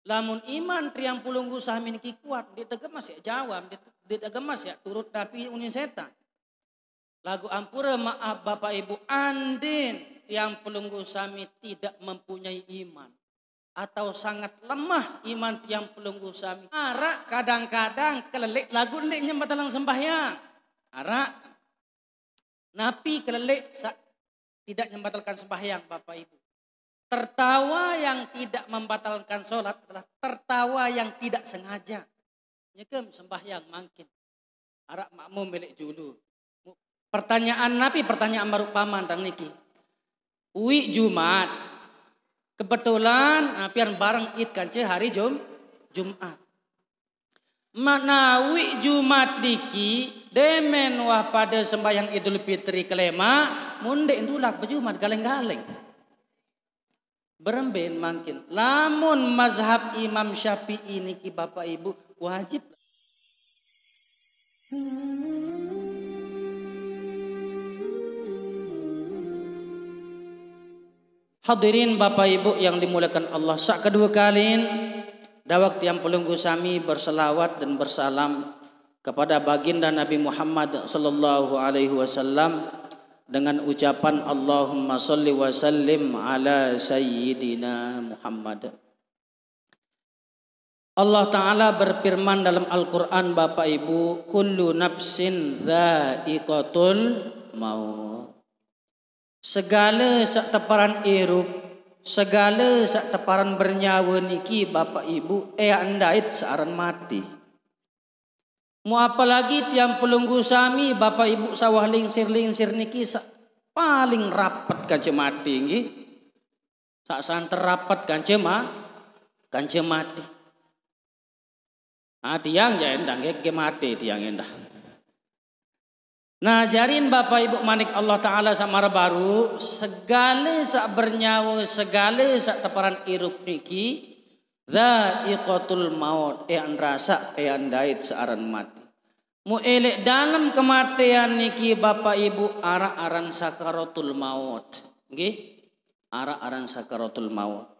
Lamun iman triang pulunggu sami niki kuat, dia tegemas ya jawab, dia tegemas ya turut tapi unin setan. Lagu ampura maaf Bapak Ibu andin yang pulunggu sami tidak mempunyai iman. Atau sangat lemah iman tiang pelunggu sami. Arak kadang-kadang kelelek lagu leknya batalang sembahyang. Arak napi kelelek tidak membatalkan sembahyang Bapak Ibu. Tertawa yang tidak membatalkan sholat adalah tertawa yang tidak sengaja. Nyekem sembahyang mungkin. Arak makmum milik julu. Pertanyaan Nabi, pertanyaan baru paman tang niki. Wi Jumat. Kebetulan pian bareng id kance hari Jumat. Manawi Jumat niki demen wah pada sembahyang Idul Fitri kelema munde indulak bejumat galeng-galeng. Beremben mungkin. Lamun mazhab Imam Syafi'i niki Bapak Ibu wajib. Hadirin Bapak Ibu yang dimuliakan Allah, sak kedua kali dawak tiang pelunggu sami berselawat dan bersalam kepada baginda Nabi Muhammad sallallahu alaihi wasallam dengan ucapan Allahumma salli wa sallim ala sayyidina Muhammad. Allah Ta'ala berfirman dalam Al-Quran Bapak Ibu, kullu nafsin dha'iqatul maut. Segala sak teparan irup, segala sak teparan bernyawa niki Bapak Ibu andait searan mati. Mau apalagi tiang pelunggu sami Bapak Ibu sawah lingsir niki paling rapat kance mati nggih. Sak santer rapat kance mati. Tiang ja endang ge mati tiang endah. Nah jarin Bapak Ibu manik Allah Ta'ala samara baru segala sak bernyawa segala sak teparan irup niki dha'iqatul maut rasa andait searan mati. Mu elek dalam kematian niki Bapak Ibu aran sakaratul maut. Nggih? Aran sakaratul maut.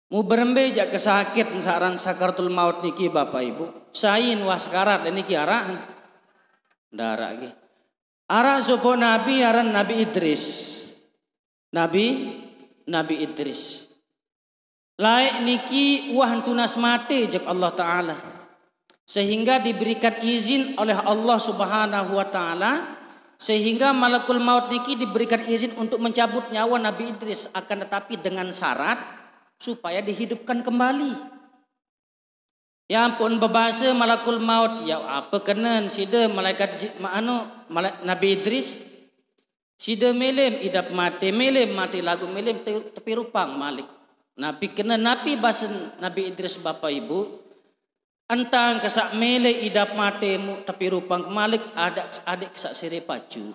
Mu berembe jak kesakit saran sakaratul maut niki Bapak Ibu. Sain wah sekarat niki araan. Ndara nggih. Aran sopo nabi aran Nabi Idris. Nabi Idris. Laik niki wah tunas mati jak Allah Ta'ala. Sehingga diberikan izin oleh Allah Subhanahu wa Ta'ala, sehingga malakul maut niki diberikan izin untuk mencabut nyawa Nabi Idris, akan tetapi dengan syarat supaya dihidupkan kembali. Ya ampun bebasa malakul maut, ya apa kenen sida malaikat Nabi Idris sida melem idap mati lagu melem tepi rupang malik. Nabi kena Nabi basen Nabi Idris Bapak Ibu entang kesak mele idap matemu tapi rupang kemalik adik sak sere pacu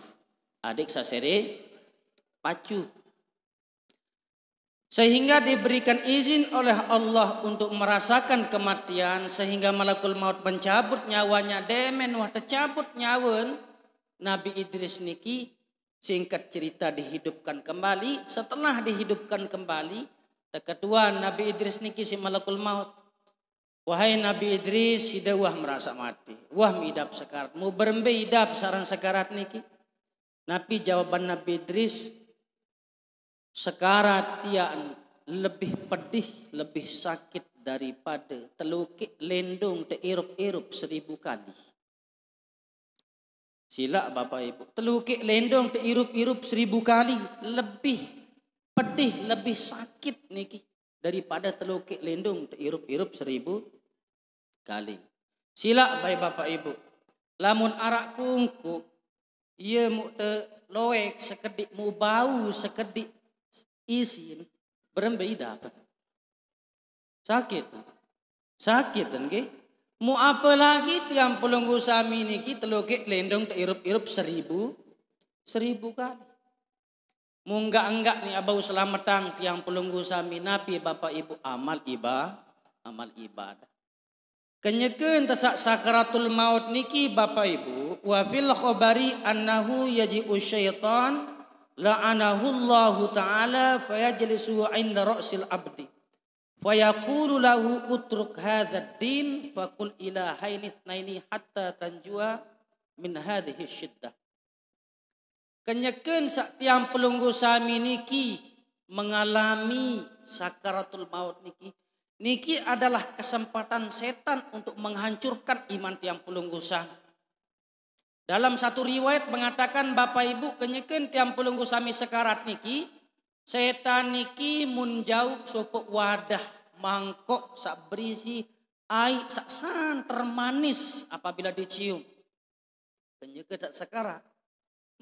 sehingga diberikan izin oleh Allah untuk merasakan kematian sehingga malakul maut mencabut nyawanya demen wah tercabut nyawan Nabi Idris niki singkat cerita dihidupkan kembali. Setelah dihidupkan kembali kedua Nabi Idris niki si malakul maut, wahai Nabi Idris, sida wah merasa mati. Wah midap sekarat. Mau berembe idap saran sekarat niki. Nabi jawaban Nabi Idris, sekarat tiaan lebih pedih, lebih sakit daripada telukik lendung teirup-irup 1000 kali. Sila Bapak Ibu. Telukik lendung teirup-irup 1000 kali. Lebih pedih, lebih sakit niki daripada telukik lendung teirup-irup 1000 kali. Sila baik Bapak Ibu. Lamun arak kungkuk, ia mu te loek sekedik, mu bau sekedik isi berembe dapat. Sakit nggih. Mu apa lagi tiang pelunggu sami niki telukik lendung teirup-irup 1000 kali. Munggak-enggak nih abau selamatang tiang pelunggu sami Nabi Bapak Ibu amal ibadah. Kenyekeun tasak sakaratul maut niki Bapak Ibu wa fil khabari annahu yaji'u syaitan la'anahu Allah Ta'ala fayajlisu 'inda ra'sil abdi Fayaqulu lahu utruk hadzal din faqul ilahaini itsnaini hatta tanjua min hadhihi syiddah. Kenyekeun sak tiang pelunggu sami niki mengalami sakaratul maut niki. Niki adalah kesempatan setan untuk menghancurkan iman tiang pelunggu sami. Dalam satu riwayat mengatakan Bapak Ibu kenyekeun tiang pelunggu sami sekarat niki, setan niki mun jauh sopok wadah mangkok sak berisi air sak santer manis apabila dicium. Kenyekeun sak sekarat.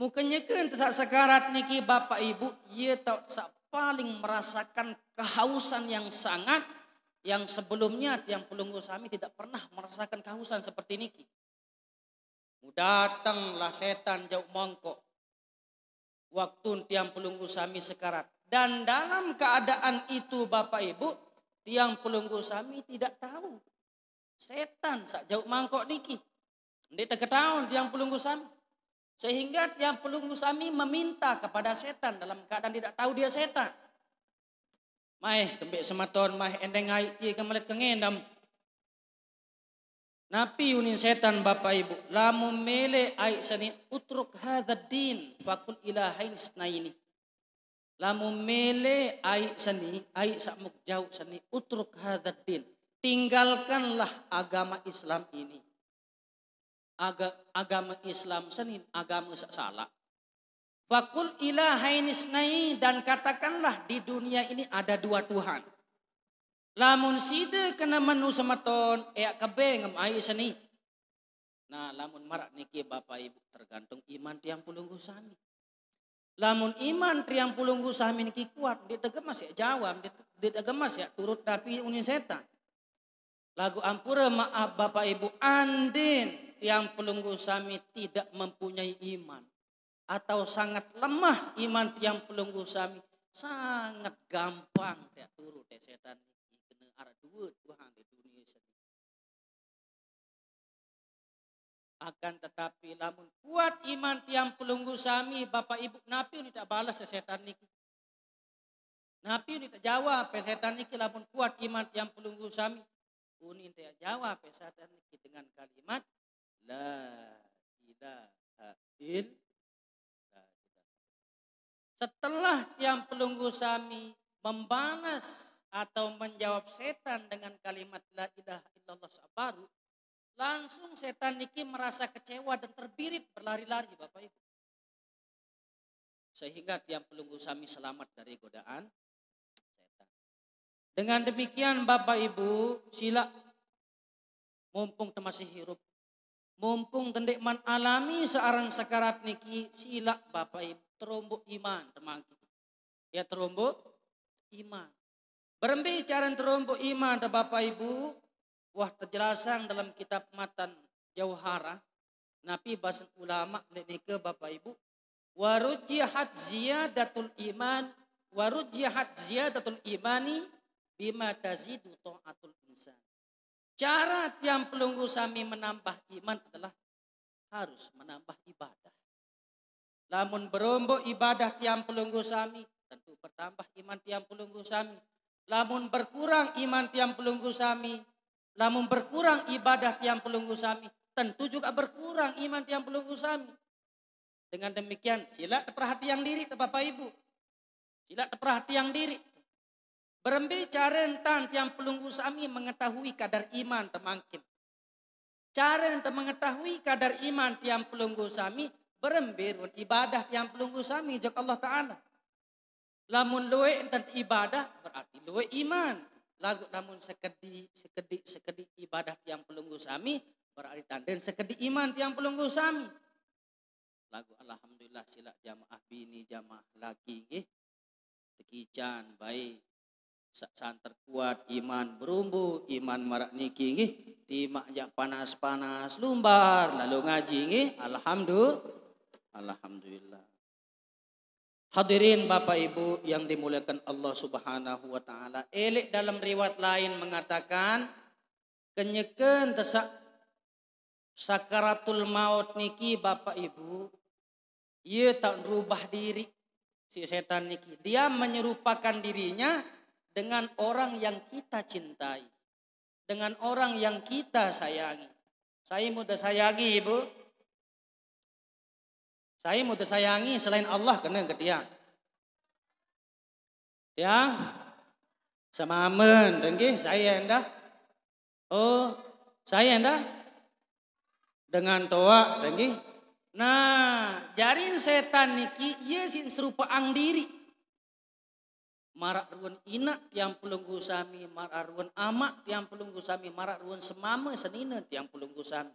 Mu kenyekeun sak sekarat niki Bapak Ibu ieu sak paling merasakan kehausan yang sangat yang sebelumnya tiang pelunggu sami tidak pernah merasakan kehausan seperti niki. Datanglah setan jauh mangkok waktu tiang pelunggu sami sekarat. Dan dalam keadaan itu Bapak Ibu, tiang pelunggu sami tidak tahu setan sak jauh mangkok niki. Ndek ketahuan tiang pelunggu sami. Sehingga tiang pelunggu sami meminta kepada setan dalam keadaan tidak tahu dia setan. Mai kembek sematon mai endeng ai ti kemelet kengendam. Napi unin setan Bapak Ibu, lamu mele ai sani utruk hadzal din faqul ilahain isnaini. Lamu mele ai sani ai sakmuk jauh sani utruk hadzal din. Tinggalkanlah agama Islam ini. Agama Islam sani agama salah. Faqul ilahain isnaini dan katakanlah di dunia ini ada dua Tuhan. Lamun side kena menu sematon ea kebe ngem ai seni. Nah lamun marak niki Bapak Ibu tergantung iman tiang pelunggu sami. Lamun iman tiang pelunggu sami niki kuat dia tegem masih jawab dia tegem masih turut tapi unin setan. Lagu ampura maaf Bapak Ibu andin tiang pelunggu sami tidak mempunyai iman atau sangat lemah iman tiang pelunggu sami sangat gampang dia turut setan. Ada dua Tuhan di dunia ini. Akan tetapi lamun kuat iman tiang pelunggu sami Bapak Ibu napi ini tak balas setan niki. Napi ini tak jawab setan niki lamun kuat iman tiang pelunggu sami. Uni tak jawab setan niki dengan kalimat la ilaha illallah. Setelah tiang pelunggu sami membalas atau menjawab setan dengan kalimat la ilaha illallah sabaru, langsung setan niki merasa kecewa dan terbirit berlari-lari Bapak Ibu. Sehingga tiang pelunggu sami selamat dari godaan setan. Dengan demikian Bapak Ibu sila mumpung masih hirup, mumpung tendek man alami searang sekarat niki sila Bapak Ibu terombok iman temangki. Ya terombok iman. Berbicara terombok iman Bapak Ibu, wah terjelasan dalam kitab matan Jauhara, napi bahasa ulama ke Bapak Ibu, warujihat ziyadatul iman, warujihat ziyadatul imani bima tazidu ta'atul insan. Cara tiang pelunggu sami menambah iman adalah harus menambah ibadah. Lamun berombok ibadah tiang pelunggu sami, tentu bertambah iman tiang pelunggu sami. Lamun berkurang iman tiang pelunggu sami, lamun berkurang ibadah tiang pelunggu sami, tentu juga berkurang iman tiang pelunggu sami. Dengan demikian sila perhatian diri Bapak Ibu. Sila perhatian diri. Berbicara tentang tiang pelunggu sami mengetahui kadar iman temangkin. Cara untuk mengetahui kadar iman tiang pelunggu sami berembir ibadah tiang pelunggu sami jok Allah Ta'ala. Lamun luwe enten ibadah berarti luwe iman. Lamun sekedi ibadah tiang pelunggu sami berarti tanden sekedi iman tiang pelunggu sami. Lagu alhamdulillah sila jamaah bini jamaah laki nggih. Tekican baik santer kuat iman berumbu iman marak niki nggih. Timak jak panas-panas lumbar lalu ngaji nggih. Alhamdulillah. Hadirin Bapak Ibu yang dimuliakan Allah Subhanahu wa taala. Elek dalam riwayat lain mengatakan kenyekeun tesak sakaratul maut niki Bapak Ibu ieu tak rubah diri si setan niki. Dia menyerupakan dirinya dengan orang yang kita cintai, dengan orang yang kita sayangi. Saya mudah sayangi ibu. Saya mudah sayangi selain Allah kena ke tiang. Tiang semamen tengki saya endah. Oh, saya endah dengan toa tengki. Nah, jarin setan niki ia sin serupa ang diri. Marak ruan ina tiang pelunggu sami, marak ruan amak tiang pelunggu sami, marak ruan semama senina tiang pelunggu sami.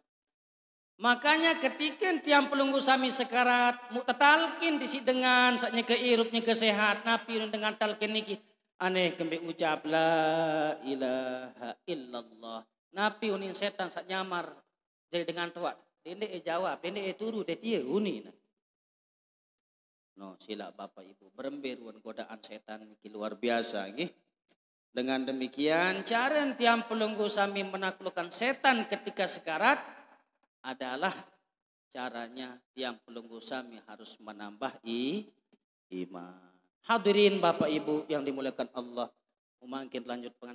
Makanya ketika tiang pelunggu sami sekarat, mu tetalkin disi dengan saknya keirupnya kesehat, napi dengan talkin niki aneh kembe ucap la ilaha illallah. Napi unin setan sak nyamar jadi dengan tua. Dende jawab, dende turu detia uni. No, sila Bapak Ibu beremberuan godaan setan ini luar biasa nggih. Dengan demikian cara tiang pelunggu sami menaklukkan setan ketika sekarat adalah caranya tiang pelunggu sami harus menambah iman. Hadirin Bapak Ibu yang dimuliakan Allah, mungkin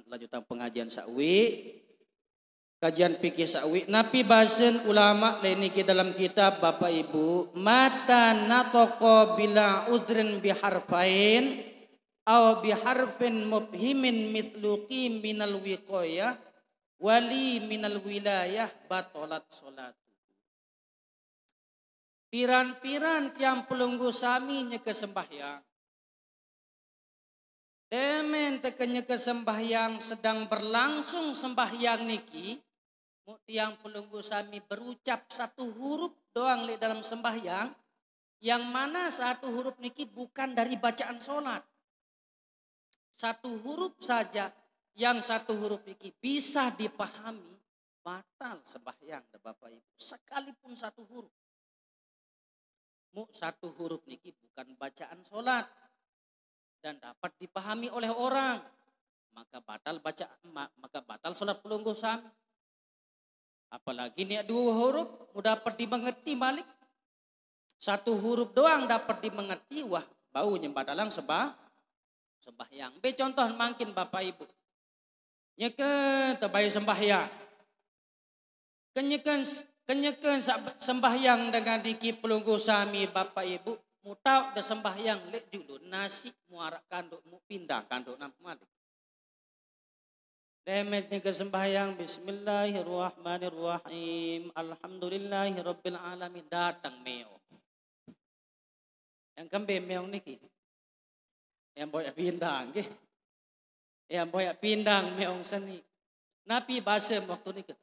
lanjutan pengajian sakwi. Kajian fikih sakwi napi bahasan ulama lain ke dalam kitab Bapak Ibu mata natoko bila udrin biharfain aw biharfin mubhimin mitluqi minal wiqayah wali minal wilayah batolat salat. Piran-piran tiang pelunggu sami nya kesembahyang. Demen tekenya kesembahyang sedang berlangsung sembahyang niki. Tiang pelunggu sami berucap satu huruf doang li dalam sembahyang, yang mana satu huruf niki bukan dari bacaan sholat. Satu huruf saja, yang satu huruf niki bisa dipahami, batal sembahyang Bapak Ibu. Sekalipun satu huruf. Satu huruf niki bukan bacaan sholat dan dapat dipahami oleh orang, maka batal sholat pelunggu sami. Apalagi ini dua huruf dapat dimengerti balik. Satu huruf doang dapat dimengerti, wah baunya badalang sembahyang. Be contoh makin Bapak Ibu. Nyeke tebai sembahyang. Kenyeken sembahyang dengan diki pelunggu sami Bapak Ibu. Mutau de sembahyang lek dulu nasi muarak kanduk mu pindah kanduk nampu malik. Demetnya kesembahyang bismillahirrahmanirrahim alhamdulillahirabbil alamin datang meong. Yang kembe meong niki. Yang boyak pindang nggih. Yang boyak pindang meong seni. Napi basem waktu niki.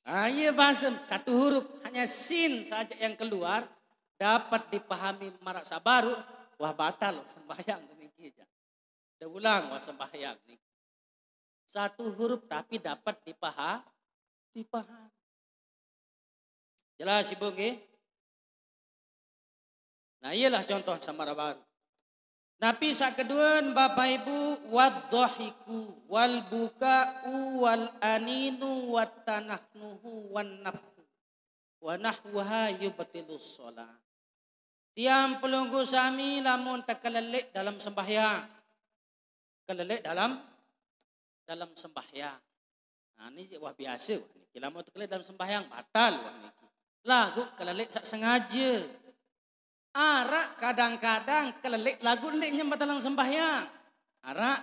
Iya basem satu huruf hanya sin saja yang keluar dapat dipahami marak sabaru wah batal sembahyang demikian. Dah ulang wah sembahyang niki. Satu huruf tapi dapat dipahami. Jelas Ibu nggih? Nah iyalah contoh samara baru. Napi sak keduan Bapak Ibu wadhahiku wal buka'u wal aninu wat tanahnuhu wan nafhu wa nahwaha yubtilus shalah. Tiang pelunggu sami lamun tekelelek dalam sembahyang. Kelelek dalam sembahyang. Nah ini wah biasa. Bila mau terkelek dalam sembahyang batal wah niki. Lagu kelelek sak sengaja. Arak kadang-kadang kelelek lagu ndeknya batal sembahyang. Arak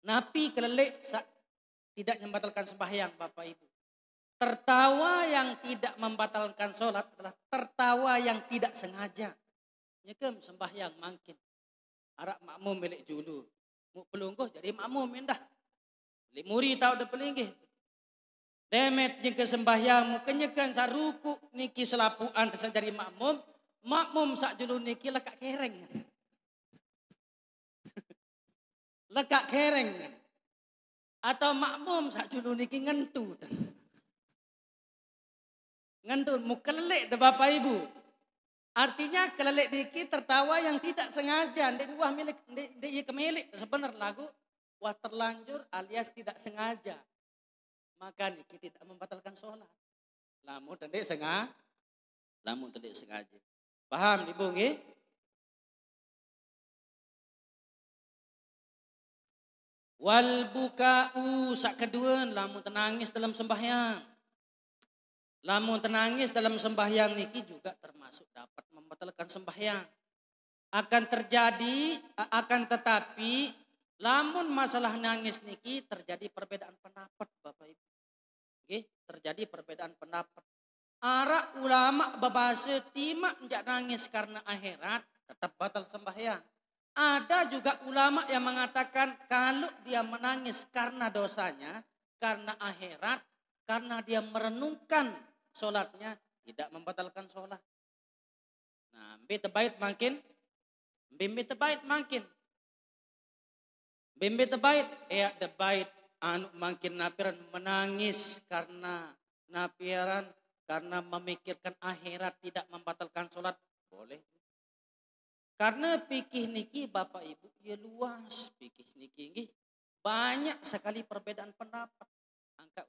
napi kelelek sak tidak membatalkan sembahyang Bapak Ibu. Tertawa yang tidak membatalkan sholat adalah tertawa yang tidak sengaja. Nyekem sembahyang mangkin. Arak makmum milik julu. Mu pelungguh jadi makmum indah. Limuri tahu dah pelinggih. Demet jeng kesembahyang mu kenyekan saruku niki selapuan jadi makmum. Makmum sak julu niki lekak kereng. Lekak kereng. Atau makmum sak julu niki ngentu. Ngentu mu kelelek dah Bapak Ibu. Artinya kelelek diki tertawa yang tidak sengaja. Ndek wah milik ndek iya kemelik sebenar lagu wah terlanjur alias tidak sengaja. Maka niki tidak membatalkan sholat. Lamun tendek sengaja. Paham Ibu nggih? Wal buka'u sak kedua lamun tenangis dalam sembahyang. Lamun tenangis dalam sembahyang niki juga termasuk dapat membatalkan sembahyang. Akan tetapi lamun masalah nangis niki terjadi perbedaan pendapat Bapak Ibu. Nggih, terjadi perbedaan pendapat. Ara ulama babase tima njak nangis karena akhirat tetap batal sembahyang. Ada juga ulama yang mengatakan kalau dia menangis karena dosanya, karena akhirat, karena dia merenungkan sholatnya, tidak membatalkan sholat. Nah, bimbi tebait makin. Bimbi tebait, debait anu makin napiran menangis karena napiran, karena memikirkan akhirat tidak membatalkan sholat, boleh. Karena fikih niki Bapak Ibu ya luas fikih niki. Banyak sekali perbedaan pendapat. Angka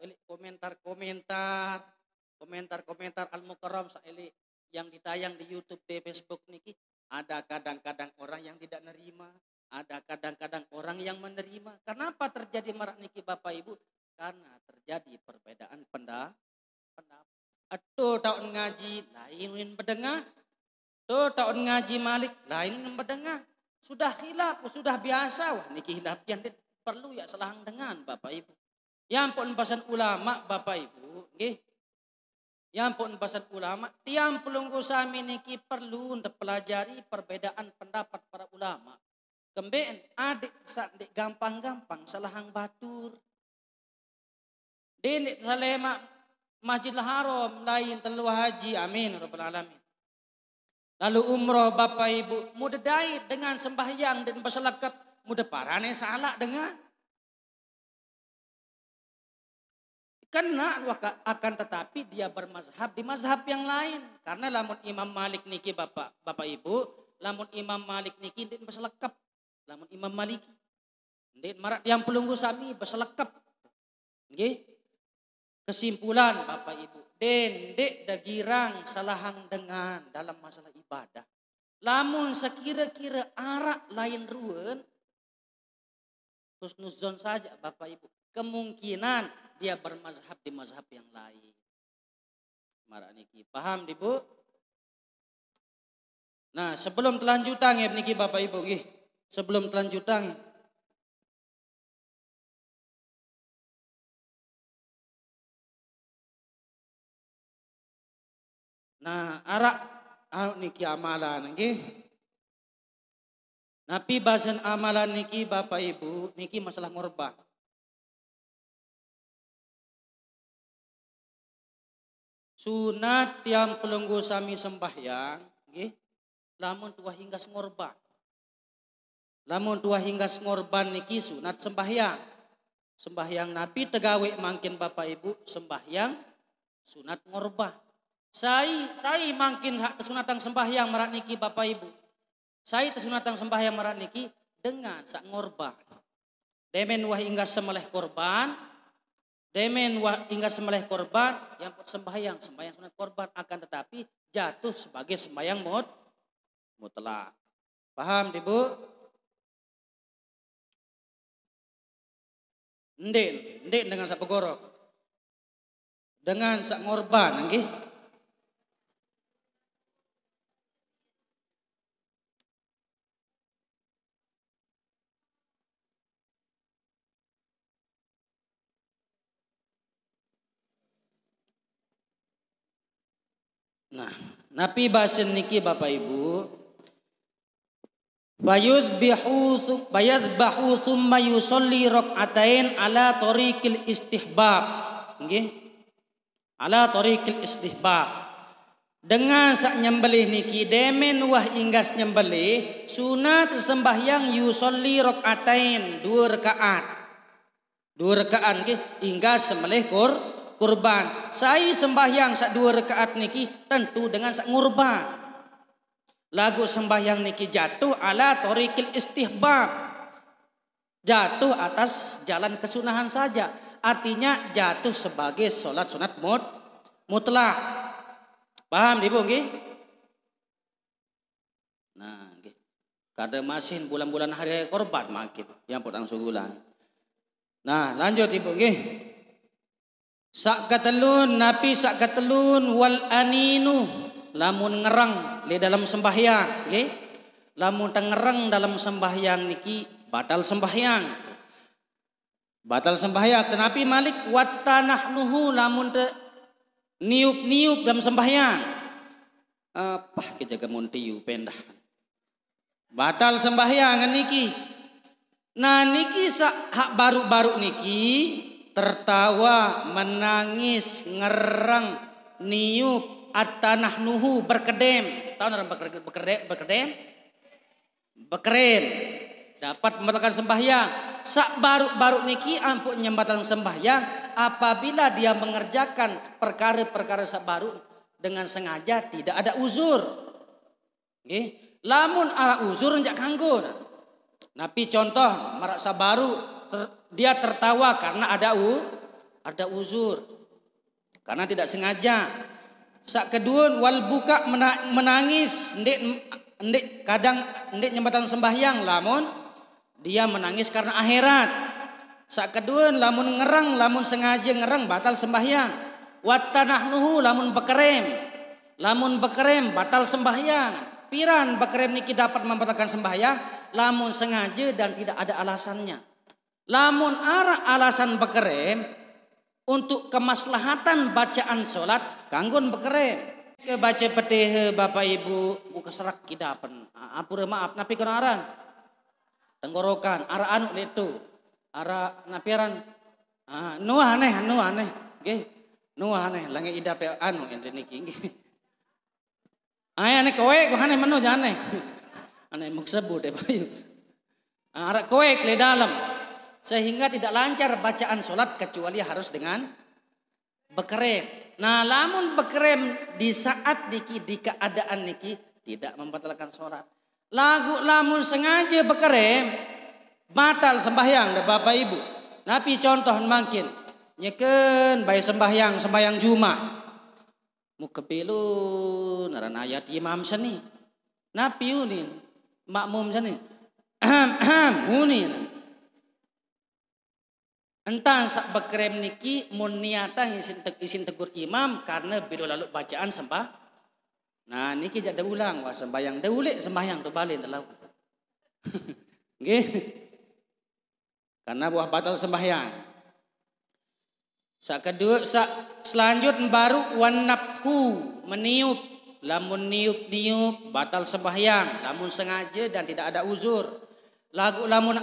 komentar Al-Mukarram saeli yang ditayang di YouTube, di Facebook niki. Ada kadang-kadang orang yang tidak nerima, ada kadang-kadang orang yang menerima. Kenapa terjadi marak niki Bapak Ibu? Karena terjadi perbedaan pendapat. Atau tahun ngaji lain berdengar. Tuh tahun ngaji Malik lain mendengar. Sudah khilaf, sudah biasa. Wah niki khilaf yang perlu ya selahang dengan Bapak Ibu. Yang pun bahasan ulama Bapak Ibu, nggih. Yang pun bahasan ulama, tiang pelunggu sami niki perlu untuk pelajari perbedaan pendapat para ulama. Kembeen adik gampang-gampang selahang batur. Dinik salema Masjidil Haram lain telu haji, amin rabbal alamin. Lalu umroh Bapak Ibu, mudah dai dengan sembahyang dan berselekap, mudah parane salah dengan. Kena akan tetapi dia bermazhab di mazhab yang lain. Karena lamun Imam Malik niki Bapak Ibu, lamun Imam Malik niki din berselekap. Lamun Imam Maliki, din marak yang pelunggu sami berselekap. Nggih. Kesimpulan Bapak Ibu, dendek dagirang salahang dengan dalam masalah ibadah. Lamun sekira-kira arak lain ruwen, husnuzon saja Bapak Ibu. Kemungkinan dia bermazhab di mazhab yang lain. Marak niki, paham di Bu? Nah sebelum telanjutan ya niki Bapak Ibu, sebelum telanjutan. Nah, arak niki amalan nggih. Napi bahasan amalan niki Bapak Ibu, niki masalah ngorban. Sunat yang pelunggu sami sembahyang, nggih. Lamun tuah hingga ngorban. Lamun tuah hingga ngorban niki sunat sembahyang. Sembahyang napi tegawe mangkin Bapak Ibu sembahyang sunat ngorban. Saya mangkin hak tesunatang sembahyang marak niki Bapak Ibu. Saya tesunatang sembahyang marak niki dengan sak ngorban. Demen wah hingga semeleh korban. Demen wah hingga semeleh korban yang sembahyang sunat korban akan tetapi jatuh sebagai sembahyang mutlak. Paham Ibu? Ndin dengan sak pegorok. Dengan sak ngorban nggih. Nah, napi bahasan niki Bapak Ibu, bayadbahu thumma yusolli rak'atain ala tariqil istihbab. Nggih. Ala tariqil istihbab. Dengan sak nyembelih niki demen wah inggas nyembelih sunat sembahyang yusolli rak'atain 2 rakaat. 2 rakaat nggih inggas sembelih kurban. Saya sembahyang sak 2 rakaat niki tentu dengan sak ngurban. Lagu sembahyang niki jatuh ala tariqil istihbab. Jatuh atas jalan kesunahan saja. Artinya jatuh sebagai sholat sunat mutlak. Paham Ibu nggih? Nah nggih. Kada masin bulan-bulan hari korban makin yang potang sugulang. Nah, lanjut Ibu nggih. Sak katelun napi sak katelun wal aninu lamun ngerang di dalam sembahyang nggih. Lamun tengereng dalam sembahyang niki batal sembahyang. Batal sembahyang tenapi malik watanahnuhu lamun te niup-niup dalam sembahyang. Apa kejaga mun tiu pendah. Batal sembahyang niki. Nah niki hak baru-baru niki tertawa, menangis, ngerang, niup, atanahnuhu berkedem. Tahu orang berkedem? Bekerem. Dapat membatalkan sembahyang. Sak baru-baru niki ampun nyembatan sembahyang apabila dia mengerjakan perkara-perkara sak baru dengan sengaja tidak ada uzur. Nggih. Lamun ala uzur njak kanggo. Napi contoh merasa baru dia tertawa karena ada uzur. Karena tidak sengaja. Sak kedua wal buka menangis ndek kadang ndek nyembatan sembahyang lamun dia menangis karena akhirat. Sak kedua lamun ngerang lamun sengaja ngerang batal sembahyang. Watanahnuhu lamun bekerem. Lamun bekerem batal sembahyang. Piran bekerem niki dapat membatalkan sembahyang lamun sengaja dan tidak ada alasannya. Lamun alasan bekerem untuk kemaslahatan bacaan solat kanggon bekerem. Ke baca petih Bapak Ibu buka serak kidapan. Apura maaf napi kono aran. Tenggorokan ara anu letu. Ara napiran. Nu aneh. Nggih. Nu aneh lange idape anu ente niki nggih. Aneh kowe ku aneh menu jane. Aneh muk sebut deh Bayu. Ara kowe le dalam. Sehingga tidak lancar bacaan solat kecuali harus dengan bekerem. Nah lamun bekerem di saat niki di keadaan niki tidak membatalkan sholat. Lamun sengaja bekerem batal sembahyang deh Bapak Ibu. Napi contoh mungkin nyeken bayi sembahyang Jumat. Mukepilun naran ayat imam seni. Napi unin makmum seni. Unin. Entah sak bekrem niki mun niatan isin tegur imam karena bila lalu bacaan sembah. Nah niki jadi ulang wah sembahyang deulik sembahyang tu balik telau. Nggih. Karena buah batal sembahyang. Sak kedua selanjut baru wanaphu meniup. Lamun niup batal sembahyang, lamun sengaja dan tidak ada uzur. Lamun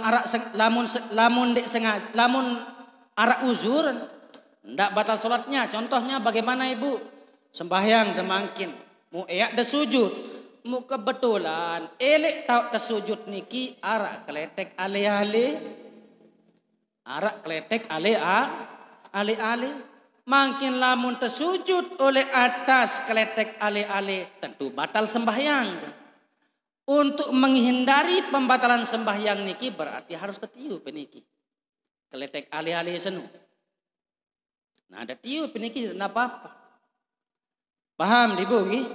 arak uzur ndak batal sholatnya. Contohnya bagaimana Ibu? Sembahyang demangkin mu eyak de sujud. Mu kebetulan elek tau tersujud niki arak kletek ale-ale. Arak kletek ale-ale. Makin lamun tersujud oleh atas kletek ale-ale tentu batal sembahyang. Untuk menghindari pembatalan sembahyang niki berarti harus tetiup niki. Kletek ale-ale senu. Nah ada tiup niki tidak apa-apa. Paham Ibu nggih?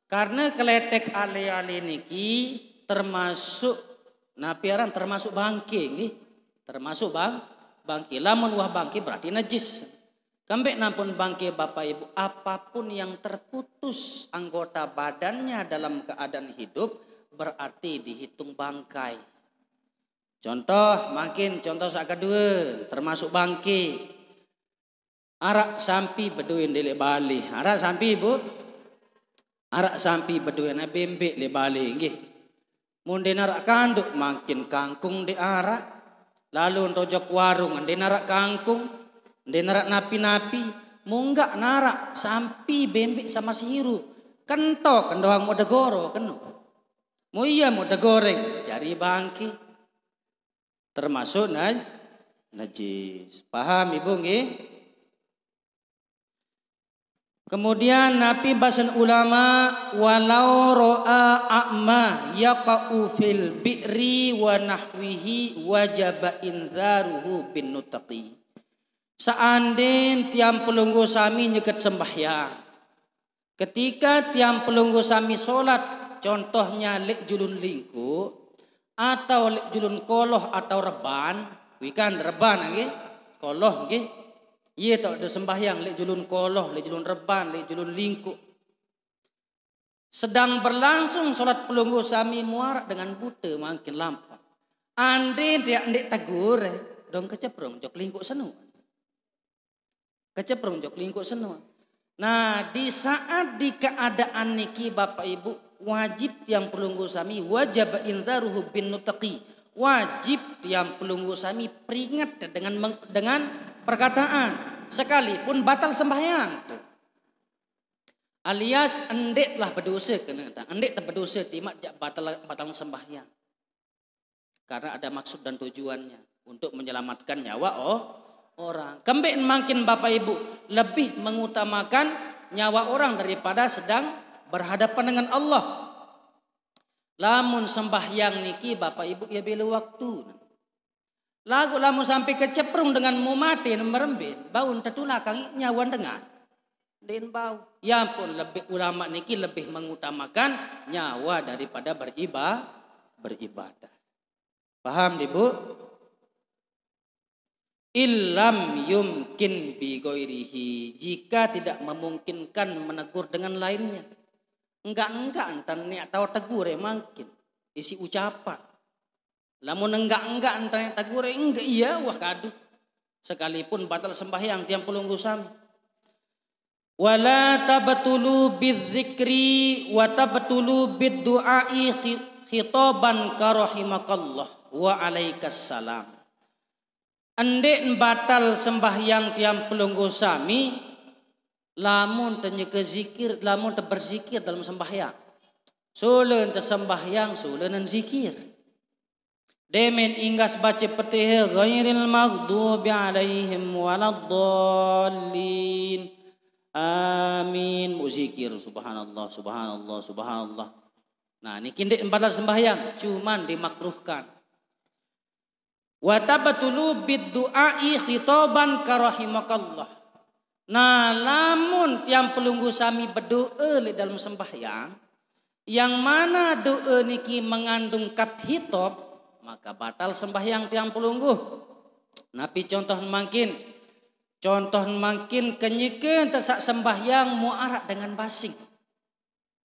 Karena kletek ale-ale niki termasuk napiaran termasuk bangke nggih. Termasuk bangke. Lamun wah bangke berarti najis. Kambek nampun bangke Bapak Ibu apapun yang terputus anggota badannya dalam keadaan hidup berarti dihitung bangkai. Contoh sak kedua termasuk bangke. Arak sampi beduin di Bali. Arak sampi Ibu. Arak sampi beduin bembek di Bali nggih. Mun denarak kanduk makin kangkung di arak. Lalu tojok warung denarak kangkung, denarak napi-napi, munggak narak sampi bembek sama siru. Kentok kendoang mau degoro kenu. Mau iya mau degoreng jari bangke. Termasuk najis. Paham Ibu nggih? Kemudian Nabi bahasan ulama walau ro'a a'ma yaqa'u fil bi'ri wa nahwihi wajaba indharuhu bin nutaqi. Seandainya tiang pelunggu sami nyeket sembahyang. Ketika tiang pelunggu sami solat contohnya lek julun lingku atau lek julun koloh atau reban Wikan reban lagi, koloh lagi. Iya tak ada sembahyang lek julun koloh, lek julun reban, lek julun lingkuk. Sedang berlangsung solat pelunggu sami muarak dengan buta makin lampak. Ande dia ndek tegur, dong keceprong jok lingkuk senu. Keceprong jok lingkuk senu. Nah, di saat di keadaan niki Bapak Ibu, wajib yang pelunggu sami wajib indaruhu bin nutaqi. Wajib yang pelunggu sami peringat dengan perkataan sekalipun batal sembahyang. Alias endek telah berdosa kena tak? Endek telah berdosa timak batal sembahyang. Karena ada maksud dan tujuannya untuk menyelamatkan nyawa orang. Kembali makin Bapak Ibu lebih mengutamakan nyawa orang daripada sedang berhadapan dengan Allah. Lamun sembahyang niki Bapak Ibu ya bela waktu. Lagu lamun sampai keceprung dengan mau mati merembet, bau tetulah kaki nyawa dengar. Den bau. Ya pun lebih ulama niki lebih mengutamakan nyawa daripada beribadah. Paham Ibu? Illam yumkin bi ghairihi, jika tidak memungkinkan menegur dengan lainnya. Enggak entan niat tahu tegur makin isi ucapan. Lamun enggak entan tegur enggak iya wah kadu. Sekalipun batal sembahyang tiang pelunggu sami. Wala tabtulu bidzikri wa tabtulu bidduai khitaban karahimakallah wa alaikassalam. Endek batal sembahyang tiang pelunggu sami lamun ternyeke zikir, lamun berzikir dalam sembahyang. Sulen tersembahyang, sulen zikir. Demen inggas baca petihe ghairil maghdubi alaihim waladdallin. Amin. Muzikir subhanallah, subhanallah, subhanallah. Nah, ini kindek batal sembahyang, cuman dimakruhkan. Wa tabtulu bidduai khitaban karahimakallah. Nah, lamun tiang pelunggu sami berdoa dalam sembahyang, yang mana doa niki mengandung kap hitop, maka batal sembahyang tiang pelunggu. Napi contoh makin kenyeken tersak sembahyang muarak dengan basing.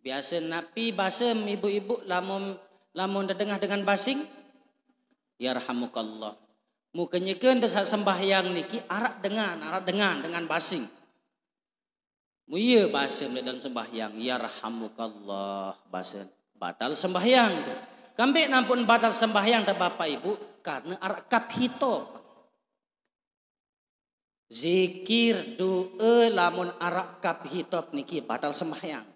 Biasa napi basem ibu-ibu lamun terdengar dengan basing, yarhamukallah. Mu kenyeken tersak sembahyang niki arak dengan basing. Mu iya basem dalam sembahyang yarhamukallah basem batal sembahyang tu. Kambek nampun batal sembahyang tak Bapak Ibu karena arak kap hitop. Zikir doa lamun arak kap hitop niki batal sembahyang.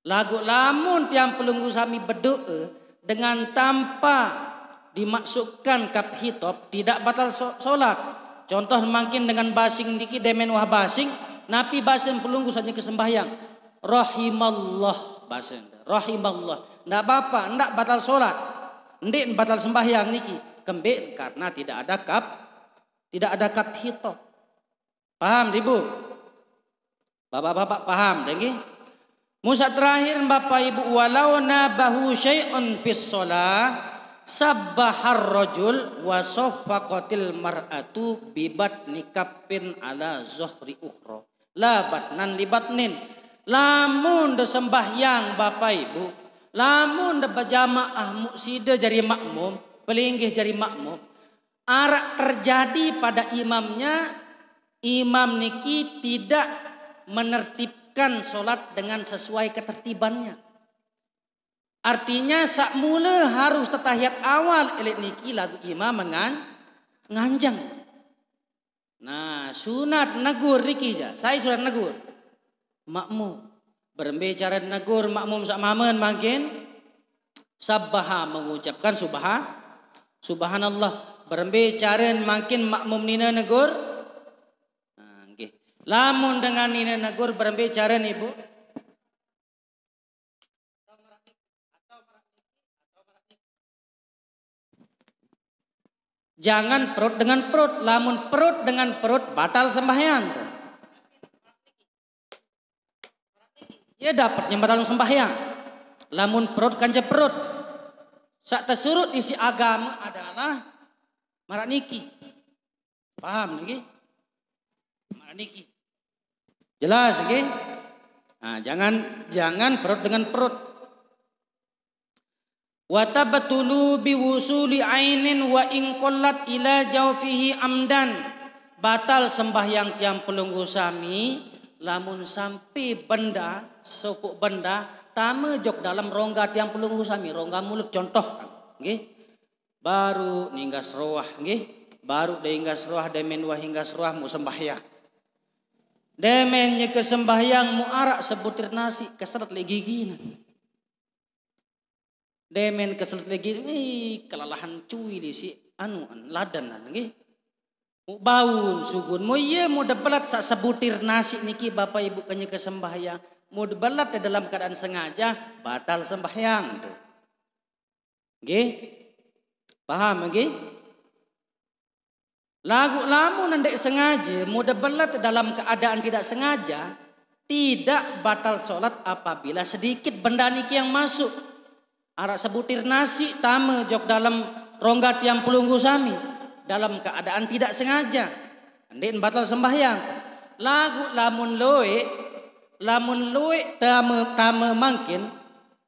Lagu lamun tiang pelunggu sami berdoa dengan tanpa dimaksudkan kap hitop tidak batal solat. Contoh makin dengan basing niki demen wah basing, napi basing pelunggu saja kesembahyang. Rahimallah basing. Rahimallah. Ndak apa, ndak batal solat. Ndik batal sembahyang niki. Kembek karena tidak ada kap hitop. Paham Ibu? Bapak-bapak paham nggih? Musa terakhir Bapak Ibu walau nabahu syai'un fis shalah sabbahar rajul wa saffaqatil mar'atu bibat nikapin ala zuhri ukhra la batnan libatnin. Lamun de sembahyang Bapak Ibu, lamun de berjamaah muksida jari makmum, pelinggih jari makmum, arak terjadi pada imamnya, imam niki tidak menertibkan solat dengan sesuai ketertibannya. Artinya sak mula harus tetahiyat awal elit niki lagu imam nganjang. Nah, sunat negur niki ja. Saya sunat negur. Makmum berbicara negur makmum sak mamen makin sabbaha mengucapkan subhanallah. Berbicara makin makmum nina negur. Nah, nggih. Lamun dengan nina negur berbicara Ibu. Jangan perut dengan perut, lamun perut dengan perut batal sembahyang. Ya dapatnya batal sembahyang. Lamun perut kanja perut. Sak tersurut isi agama adalah Marak niki. Paham niki? Marak niki. Jelas niki? Nah, jangan perut dengan perut. Wa tabatulu biwusuli ainin wa in qallat ila jawfihi amdan. Batal sembahyang tiang pelunggu sami lamun sampai benda sepuk benda tame jok dalam rongga tiang pelunggu sami, rongga mulut contoh nggih. Baru ninggas roah nggih. Baru dehinggas roah demen wa hinggas roah mu sembahyang. Demen nya ke sembahyang mu arak sebutir nasi keseret le gigi. Demen keselet lagi, kelalahan cuy di si ladan nggih. Mu baun sugun, mu iya mu debelat sak sebutir nasi niki Bapak Ibu kanya ke sembahyang. Mu debelat dalam keadaan sengaja batal sembahyang tuh. Nggih? Paham nggih? Lagu lamun ndek sengaja mu debelat dalam keadaan tidak sengaja tidak batal sholat apabila sedikit benda niki yang masuk. Arak sebutir nasi tame jok dalam rongga tiang pelunggu sami dalam keadaan tidak sengaja ndek batal sembahyang. Lagu lamun loe tame mangkin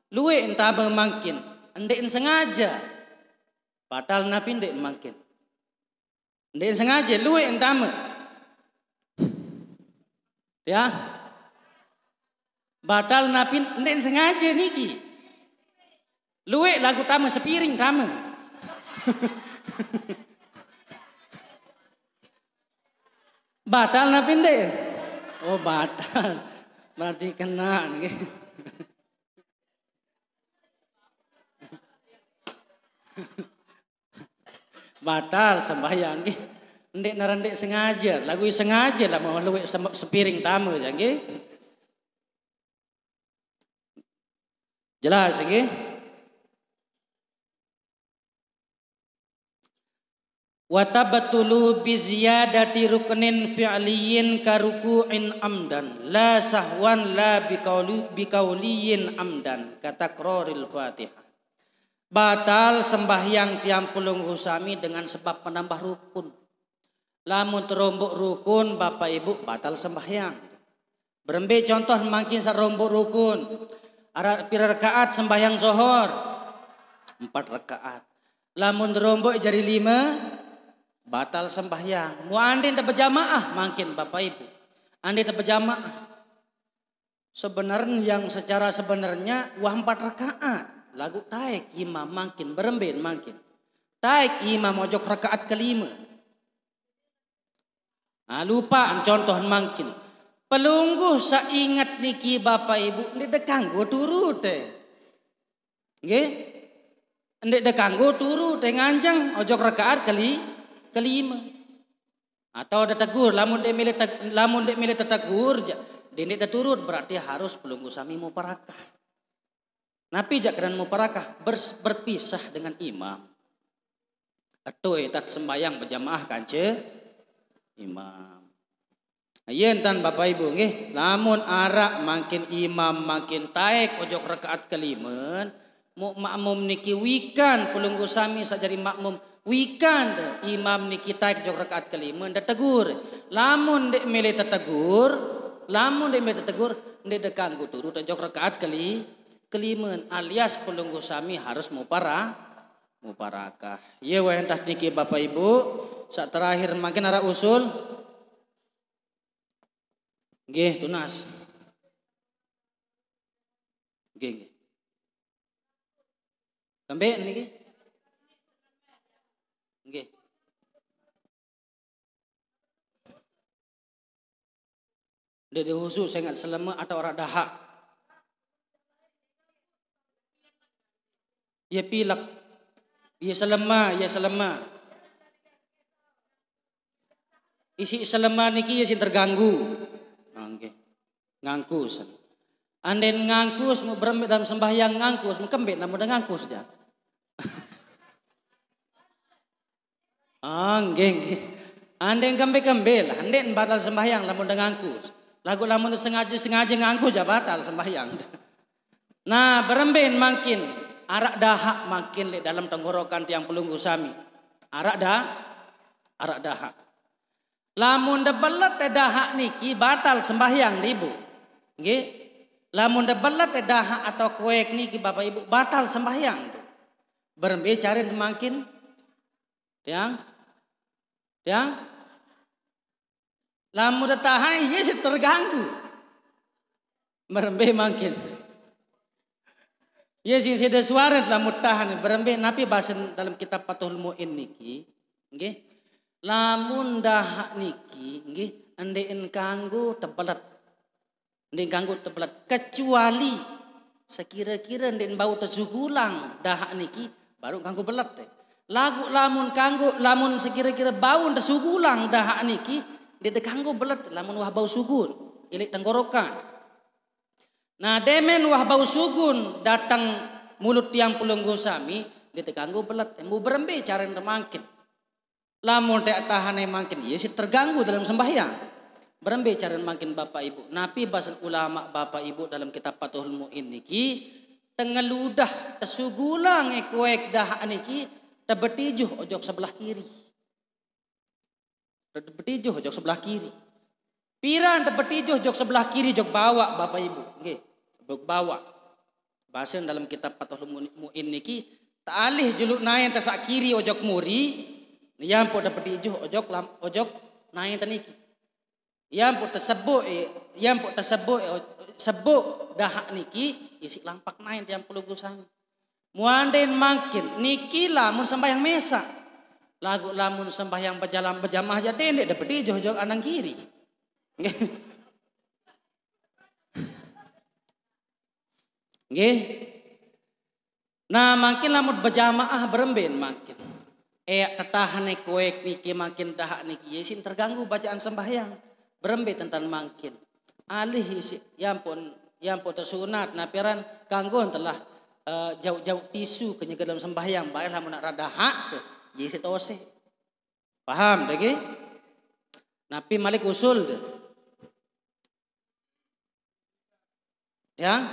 luwe tame mangkin ndek sengaja batal napi ndek mangkin ndek sengaja luwe tame ya batal napi ndek sengaja niki. Luwe lagu tame sepiring tame. Batal napi ndek? Oh batal. Berarti kena nih. Batal sembahyang nggih. Ndek narandek sengaja, lagu sengaja lah mau luwe sepiring tame ya nggih. Jelas nggih? Wa tabatulu bi ziyadati ruknin fi'liyin karuku'in amdan la sahwan la biqauliyin amdan kata qraril Fatihah. Batal sembahyang tiang pelunggu sami dengan sebab menambah rukun. Lamun terombok rukun Bapak Ibu batal sembahyang. Berembe contoh makin sarombok rukun. Ada pira rakaat sembahyang zuhur? 4 rakaat. Lamun terombok jadi 5 batal sembahyang. Mu andin tak berjamaah makin Bapak Ibu. Andin tak berjamaah. Sebenarnya yang secara sebenarnya 4 rakaat. Lagu taik imam makin berembin makin. Taik imam ojok rakaat kelima. Nah, lupa contoh makin. Pelungguh saingat niki Bapak Ibu ndek dekanggo turu teh. Nggih? Ndek dekanggo turu teh nganjang ojok rakaat kelima. Atau ada tegur lamun dek milih tegur dek turut berarti harus pelunggu sami muparakah. Napi jak kedan muparakah berpisah dengan imam. Atau tak sembayang berjamaah kance imam. Ayen tan Bapak Ibu nggih, lamun arak makin imam makin taik ojok rakaat kelima, makmum niki wikan pelunggu sami sajari makmum wikan imam niki taik ojok rakaat kelima ndak tegur. Lamun dek mele tetegur, ndek dekanggo turu ojok rakaat kelima alias pelunggu sami harus muparakah. Ye wah entah niki Bapak Ibu, sak terakhir makin ara usul nggih tunas. Nggih. Kambe niki. Nggih. Dede khusus saya ingat selama atau orang dahak. Ya pilek. Ya selama. Isi selama niki ya sin terganggu. Nggih. Ngangkus. Anden ngangkus mau berembet dalam sembahyang ngangkus, mau kembet namun udah ngangkus aja. Nggih. Anden kembel, anden batal sembahyang lamun udah ngangkus. Lagu lamun sengaja ngangkus aja batal sembahyang. Nah, beremben makin arak dahak makin dalam tenggorokan tiang pelunggu sami. Arak arak dahak. Lamun da belet dahak niki batal sembahyang ibu. Nggih. Lamun da belet dahak atau kuek niki Bapak Ibu batal sembahyang tuh. Berembe cari makin tiang lamun da tahan ieu sih terganggu. Berembe makin. Ieu sing seda suara lamun tahan berembe napi bahasan dalam kitab Fathul Muin niki nggih. Lamun dahak niki nggih endeen kanggo tebelet. Endeen kanggo tebelet kecuali sekira-kira endeen bau tesugulang dahak niki baru kanggo belet teh. Lamun sekira-kira bau tesugulang dahak niki dia kanggo belet lamun wah bau sugun ilik tenggorokan. Nah demen wah bau sugun datang mulut tiang pulunggu sami dia kanggo belet mu berembe cara mangkin. Lamun tak tahan mangkin iya sih terganggu dalam sembahyang. Berembe cara mangkin Bapak Ibu. Napi bahasan ulama Bapak Ibu dalam kitab Fathul Muin niki tengeludah tesugulang kuek dahak niki tebetijuh ojok sebelah kiri. Tebetijuh ojok sebelah kiri. Piran tebetijuh ojok sebelah kiri jok bawa Bapak Ibu. Nggih, jok bawa. Bahasan dalam kitab Fathul Muin niki ta'alih juluk naen tasak kiri ojok muri. Yang pun dapat dijuh ojok naik taniki. Yang pun tersebut dahak niki isi lampak naik yang perlu gusang. Muanden makin niki lamun sembahyang mesa. Lagu lamun sembahyang berjamaah aja dendek dapat dijuh ojok anang kiri. Nggih. Nah makin lamun berjamaah beremben makin. Tetahan kuek niki makin dahak niki yesin terganggu bacaan sembahyang berembe tentang makin alih isi yang pun tersunat napiran kanggo telah jauh-jauh tisu ke dalam sembahyang baiklah mun rada hak tuh yesi tose paham lagi napi malik usul tuh ya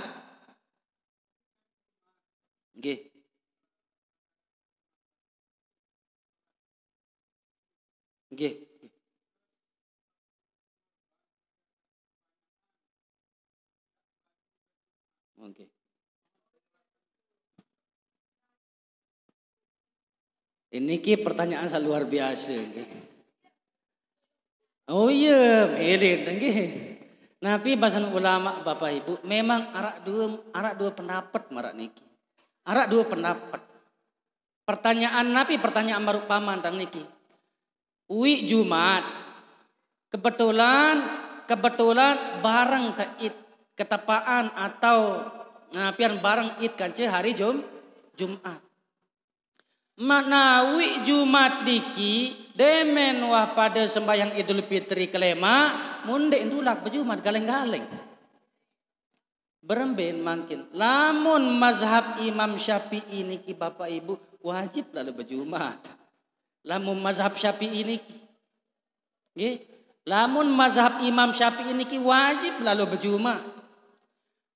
nggih. Nggih. Oke. Ini pertanyaan luar biasa. Oh iya, melin nggih. Napi bahasan ulama Bapak Ibu memang arak dua pendapat marak niki. Arak dua pendapat. Pertanyaan napi pertanyaan baru paman tang niki. Uwi Jumat kebetulan barang id ketepaan atau ngapian barang id kance hari Jumat. Manawi Jumat niki demen wah pada sembahyang Idul Fitri kelema munde indulak bejumat galeng-galeng. Beremben makin lamun mazhab Imam Syafi'i niki Bapak Ibu wajib lalu berjumat. Lamun mazhab Syafi'i niki. Nggih. Lamun mazhab Imam Syafi'i niki wajib lalu berjumat.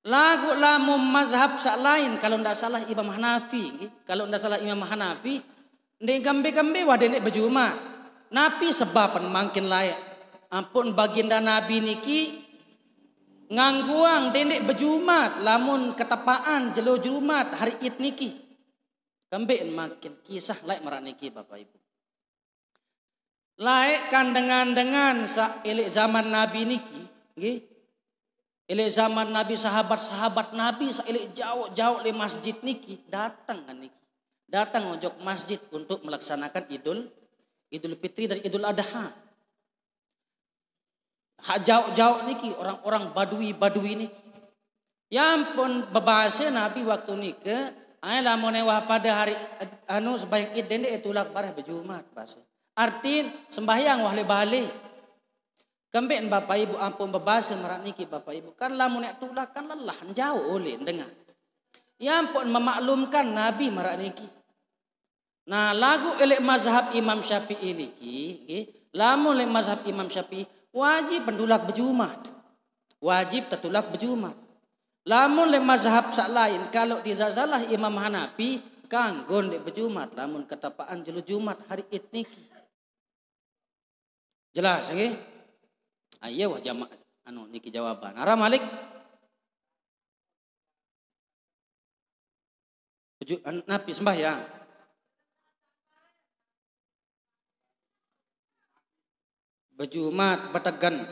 Lamun mazhab sak lain kalau ndak salah Imam Hanafi nggih. Kalau ndak salah Imam Hanafi ndek gambe-gambe wah dendek berjumat. Napi sebaban mangkin layak. Ampun baginda Nabi niki ngangguang dendek berjumat lamun ketepaan jelo Jumat hari Id niki. Gambean makin kisah layak marak niki Bapak Ibu. Laik kan dengan ilik zaman Nabi niki, nggih. Ilik zaman Nabi sahabat-sahabat Nabi ilik jauh-jauh le masjid niki datang kan niki. Datang ojok masjid untuk melaksanakan Idul Fitri dan Idul Adha. Hak jauh-jauh niki orang-orang badui niki. Yang pun bebahasa Nabi waktu niki, lamun wah pada hari sembahyang Id dendek tulak barah berjumat bahasa. Artin sembahyang wah balik. Kembeen Bapak Ibu ampun bebahasa marak niki Bapak Ibu. Kan lamun nek tulak kan lelah jauh oleh dengar. Ya ampun memaklumkan Nabi marak niki. Nah lagu elek mazhab Imam Syafi'i niki, nggih. Lamun elek mazhab Imam Syafi'i wajib pendulak berjumat. Wajib tetulak berjumat. Lamun elek mazhab sak lain kalau tidak salah Imam Hanafi kanggo ndek berjumat lamun ketepaan jelu Jumat hari Id niki. Jelas nggih? Ayo wah jamaah anu niki jawaban. Ara Malik? Nabi sembahyang. Bejumat, betegan.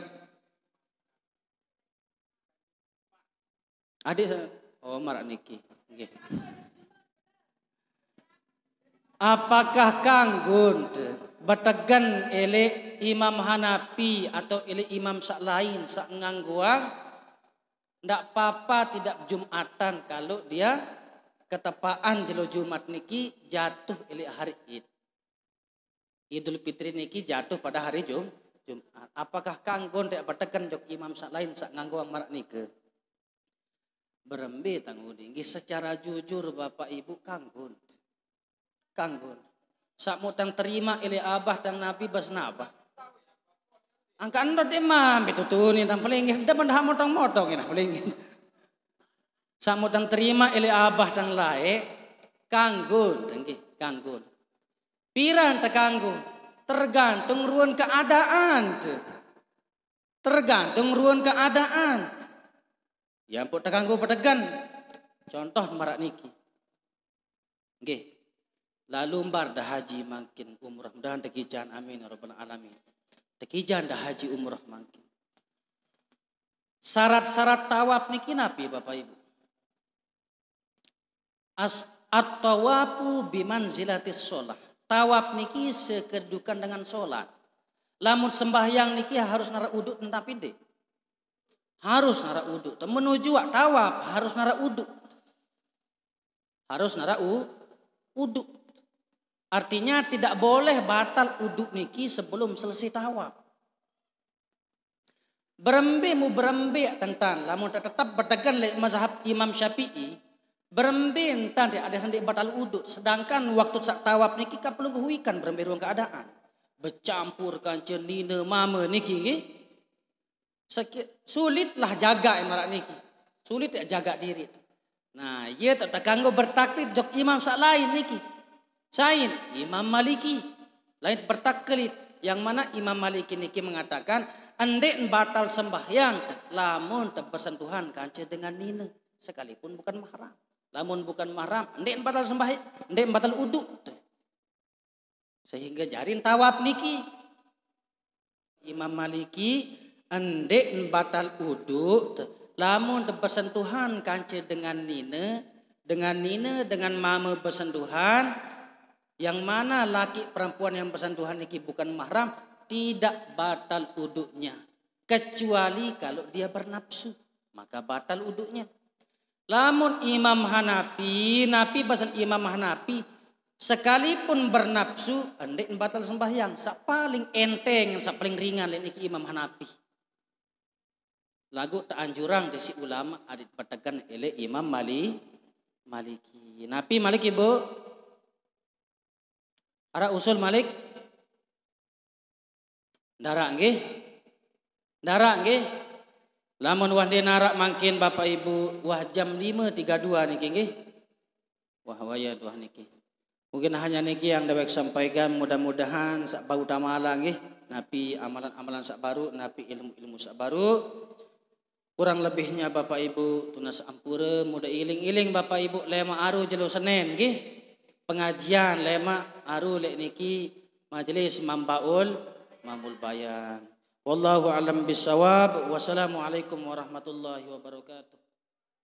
Adik oh marak niki. Nggih. Apakah kanggun betegan ele Imam Hanafi atau ele imam sak lain sak ngangguang ndak apa-apa tidak Jumatan kalau dia ketepaan jelo Jumat niki jatuh ele hari Id. Idul Fitri niki jatuh pada hari Jumat. Apakah kanggon dek betekan jok imam sak lain sak ngangguang marak nike? Berembe tanggudi secara jujur Bapak Ibu kanggon. Kanggon. Sak mutang terima ele abah dan nabi bas nabah. Angka ando demam itu tuh nih tang pelingin. Dah benda motong-motong ini pelingin. Sak mutang terima ele abah dan lae kanggon, dengki kanggon. Piran tekanggo tergantung ruang keadaan. Tergantung ruang keadaan. Ya ampun tekanggo petegan. Contoh marak niki. Nggih. Lalu mbar dah haji makin umrah mudahan tekijan amin ya rabbal alamin. Tekijan dah haji umrah makin. Syarat-syarat tawaf niki napi Bapak Ibu. At-tawafu bimanzilatis shalah. Tawaf niki sekedudukan dengan sholat. Lamun sembahyang niki harus nara uduk tentang pinde. Harus nara uduk. Menuju tawaf harus nara uduk. Harus nara uduk. Artinya tidak boleh batal uduk niki sebelum selesai tawaf. Berembe tentang lamun tetap bertegan le mazhab Imam Syafi'i. Berembe entan ada hendak batal uduk. Sedangkan waktu sak tawaf niki ka perlu huikan berembe ruang keadaan. Bercampur kanceun nina mama niki nggih. Sulitlah jaga marak niki. Sulit ya jaga diri. Nah, ieu tak kanggo bertaklid jok imam sak lain niki. Sain Imam Maliki lain bertaklid yang mana Imam Maliki niki mengatakan andek batal sembahyang lamun bersentuhan kance dengan nina sekalipun bukan mahram. Lamun bukan mahram andek batal sembahyang, andek batal uduk. Sehingga jarin tawaf niki Imam Maliki andek batal uduk lamun bersentuhan kance dengan nina dengan mama bersentuhan. Yang mana laki perempuan yang bersentuhan ini bukan mahram tidak batal uduknya. Kecuali kalau dia bernafsu. Maka batal uduknya. Lamun Imam Hanafi. Nabi pasal Imam Hanafi. Sekalipun bernafsu. Andai batal sembahyang. Sak paling enteng. Sak paling ringan. Ini Imam Hanafi. Lagu tak anjurang di si ulama. Adit bertegan oleh Imam Maliki. Nabi Maliki bu. Ara usul Malik darak nggih. Lamun wah dia narak mangkin Bapak Ibu wah jam 5.32 niki nggih. Wah waya wah niki. Mungkin hanya niki yang dewek sampaikan mudah-mudahan sak bau tamala nggih. Napi amalan-amalan sak baru, napi ilmu-ilmu sak baru. Kurang lebihnya Bapak Ibu tunas ampura mudah iling-iling Bapak Ibu lema aru jelo Senin nggih. Pengajian lema aru lek niki majelis mambaul bayan. Wallahu alam bisawab. Wassalamualaikum warahmatullahi wabarakatuh.